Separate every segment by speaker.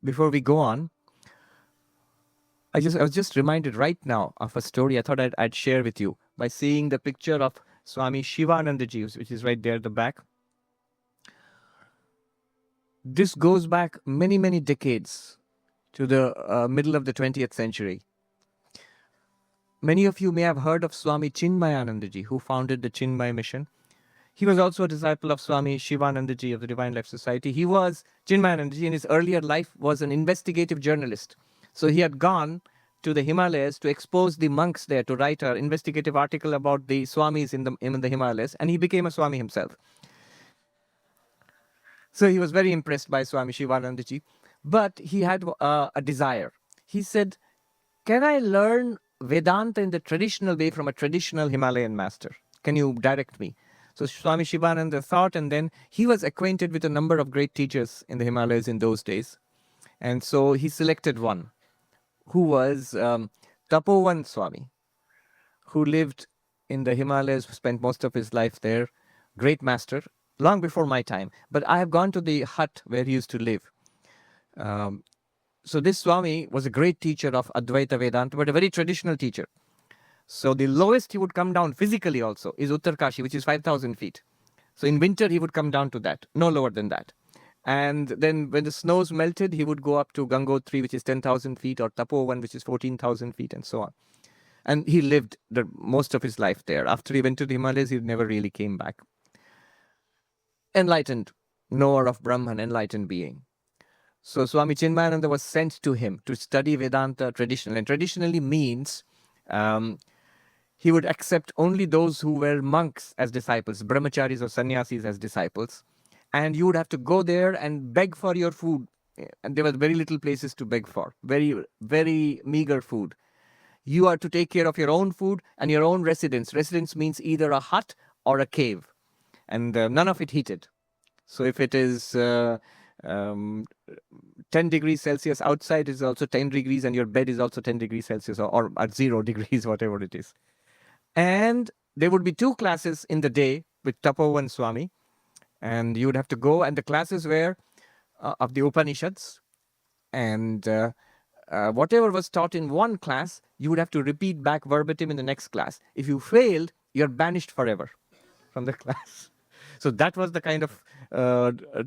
Speaker 1: before we go on, I was just reminded right now of a story I thought I'd share with you by seeing the picture of Swami Sivananda ji, which is right there at the back. This goes back many, many decades to the middle of the 20th century. Many of you may have heard of Swami Chinmayananda ji, who founded the Chinmaya Mission. He was also a disciple of Swami Sivananda ji of the Divine Life Society. Chinmayananda ji in his earlier life was an investigative journalist. So he had gone to the Himalayas to expose the monks there, to write an investigative article about the Swamis in the Himalayas, and he became a Swami himself. So he was very impressed by Swami Sivananda ji, but he had a desire. He said, can I learn Vedanta in the traditional way from a traditional Himalayan master? Can you direct me? So Swami Sivananda thought, and then he was acquainted with a number of great teachers in the Himalayas in those days. And so he selected one, who was Tapovanam Swami, who lived in the Himalayas, spent most of his life there, great master, long before my time. But I have gone to the hut where he used to live. So this Swami was a great teacher of Advaita Vedanta, but a very traditional teacher. So the lowest he would come down physically also is Uttarkashi, which is 5,000 feet. So in winter, he would come down to that, no lower than that. And then when the snows melted, he would go up to Gangotri, which is 10,000 feet, or Tapovan, which is 14,000 feet, and so on. And he lived most of his life there. After he went to the Himalayas, he never really came back. Enlightened, knower of Brahman, enlightened being. So Swami Chinmayananda was sent to him to study Vedanta traditionally. And traditionally means he would accept only those who were monks as disciples, brahmacharis or sannyasis as disciples. And you would have to go there and beg for your food. And there were very little places to beg for, very, very meager food. You are to take care of your own food and your own residence. Residence means either a hut or a cave. And none of it heated. So if it is 10 degrees Celsius outside, is also 10 degrees, and your bed is also 10 degrees Celsius, or at 0 degrees, whatever it is. And there would be 2 classes in the day with Tapovan Swami. And you would have to go, and the classes were of the Upanishads. And whatever was taught in one class, you would have to repeat back verbatim in the next class. If you failed, you're banished forever from the class. So that was the kind of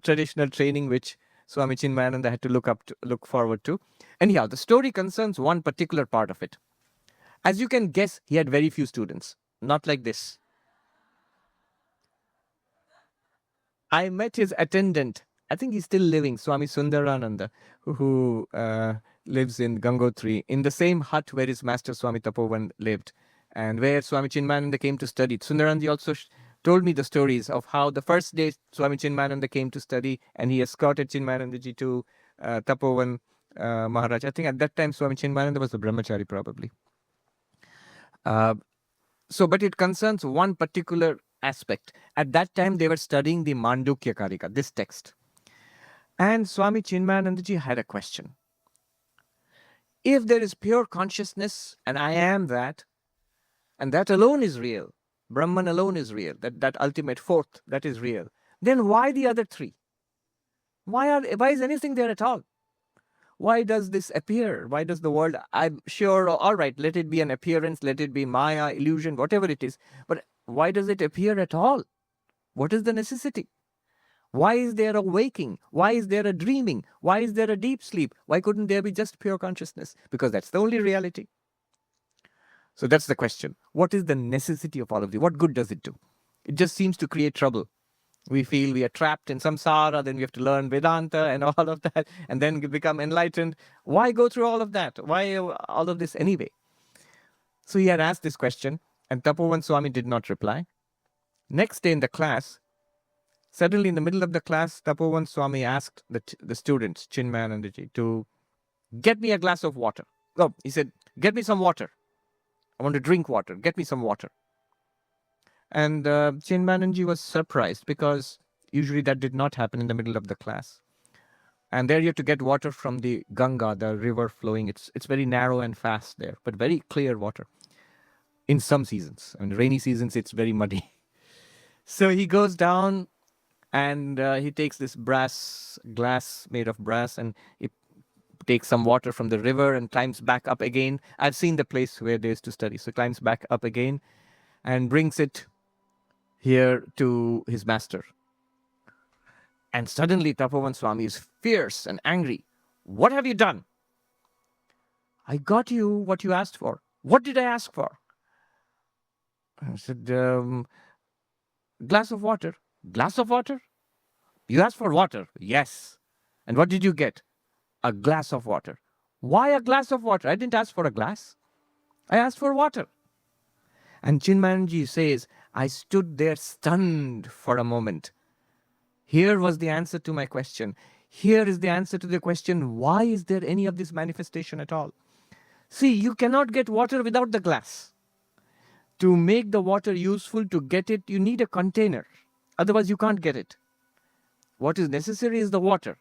Speaker 1: traditional training which Swami Chinmayananda had to look forward to. Anyhow, the story concerns one particular part of it. As you can guess, he had very few students, not like this. I met his attendant. I think he's still living, Swami Sundarananda, who lives in Gangotri, in the same hut where his master Swami Tapovan lived, and where Swami Chinmayananda came to study. Sundarananda also told me the stories of how the first day Swami Chinmayananda came to study, and he escorted Chinmayanandaji to Tapovan Maharaj. I think at that time Swami Chinmayananda was a brahmachari probably. But it concerns one particular aspect. At that time, they were studying the Mandukya Karika, this text. And Swami Chinmayanandaji had a question. If there is pure consciousness, and I am that, and that alone is real, Brahman alone is real, that ultimate fourth, that is real, then why the other 3? Why is anything there at all? Why does this appear? Why does the world, I'm sure, all right, let it be an appearance, let it be Maya, illusion, whatever it is, but why does it appear at all? What is the necessity? Why is there a waking? Why is there a dreaming? Why is there a deep sleep? Why couldn't there be just pure consciousness? Because that's the only reality. So that's the question. What is the necessity of all of this? What good does it do? It just seems to create trouble. We feel we are trapped in samsara, then we have to learn Vedanta and all of that, and then become enlightened. Why go through all of that? Why all of this anyway? So he had asked this question, and Tapovan Swami did not reply. Next day in the class, suddenly in the middle of the class, Tapovan Swami asked the students, Chinmayanandaji, to get me a glass of water. Oh, he said, get me some water. I want to drink water. Get me some water. And Chinmayanandaji was surprised because usually that did not happen in the middle of the class. And there you have to get water from the Ganga, the river flowing. It's very narrow and fast there, but very clear water. In some seasons, in rainy seasons, it's very muddy. So he goes down and he takes this glass made of brass, and he takes some water from the river and climbs back up again. I've seen the place where they used to study. So climbs back up again and brings it here to his master. And suddenly Tapovan Swami is fierce and angry. What have you done? I got you what you asked for. What did I ask for? I said, glass of water. Glass of water? You asked for water. Yes. And what did you get? A glass of water. Why a glass of water? I didn't ask for a glass. I asked for water. And Chinmayanji says, I stood there stunned for a moment. Here was the answer to my question. Here is the answer to the question, why is there any of this manifestation at all? See, you cannot get water without the glass. To make the water useful, to get it, you need a container. Otherwise, you can't get it. What is necessary is the water.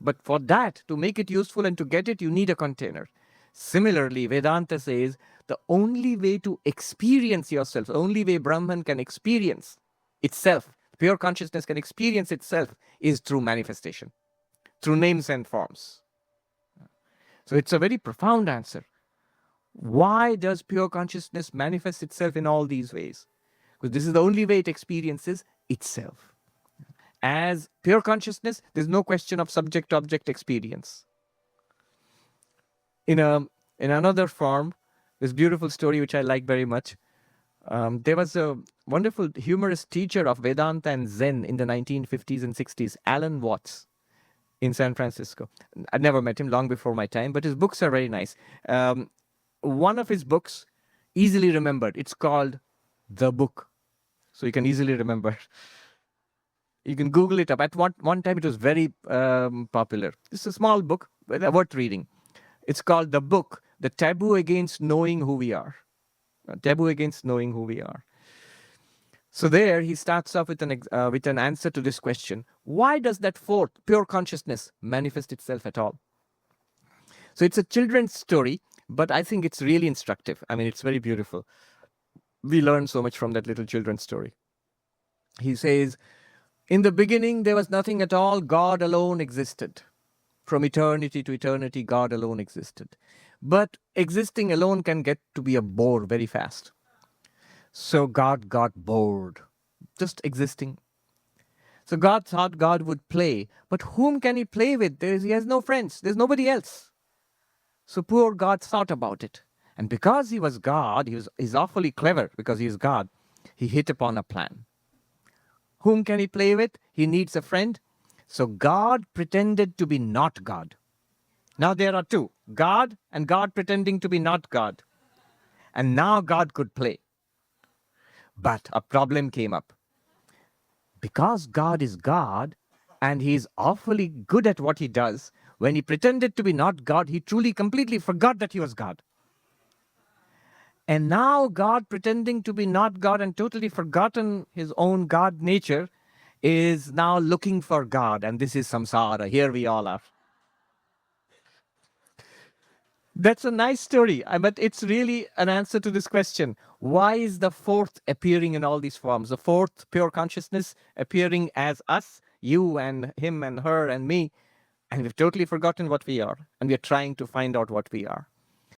Speaker 1: But for that, to make it useful and to get it, you need a container. Similarly, Vedanta says the only way to experience yourself, the only way Brahman can experience itself, pure consciousness can experience itself, is through manifestation, through names and forms. So it's a very profound answer. Why does pure consciousness manifest itself in all these ways? Because this is the only way it experiences itself. As pure consciousness, there's no question of subject-object experience. In another form, this beautiful story which I like very much, there was a wonderful humorous teacher of Vedanta and Zen in the 1950s and 60s, Alan Watts, in San Francisco. I never met him, long before my time, but his books are very nice. One of his books, easily remembered, it's called The Book. So you can easily remember. You can Google it up. At one time, it was very popular. It's a small book, but worth reading. It's called The Book, The Taboo Against Knowing Who We Are. Taboo Against Knowing Who We Are. So there, he starts off with an answer to this question. Why does that fourth, pure consciousness, manifest itself at all? So it's a children's story, but I think it's really instructive. I mean, it's very beautiful. We learn so much from that little children's story. He says, in the beginning, there was nothing at all. God alone existed. From eternity to eternity, God alone existed. But existing alone can get to be a bore very fast. So God got bored, just existing. So God thought God would play. But whom can he play with? He has no friends. There's nobody else. So poor God thought about it. And because he was God, he's awfully clever because he is God, he hit upon a plan. Whom can he play with? He needs a friend. So God pretended to be not God. Now there are two, God and God pretending to be not God. And now God could play. But a problem came up. Because God is God and he is awfully good at what he does, when he pretended to be not God, he truly completely forgot that he was God. And now God pretending to be not God and totally forgotten his own God nature is now looking for God. And this is samsara. Here we all are. That's a nice story, but it's really an answer to this question. Why is the fourth appearing in all these forms? The fourth, pure consciousness, appearing as us, you and him and her and me. And we've totally forgotten what we are. And we're trying to find out what we are.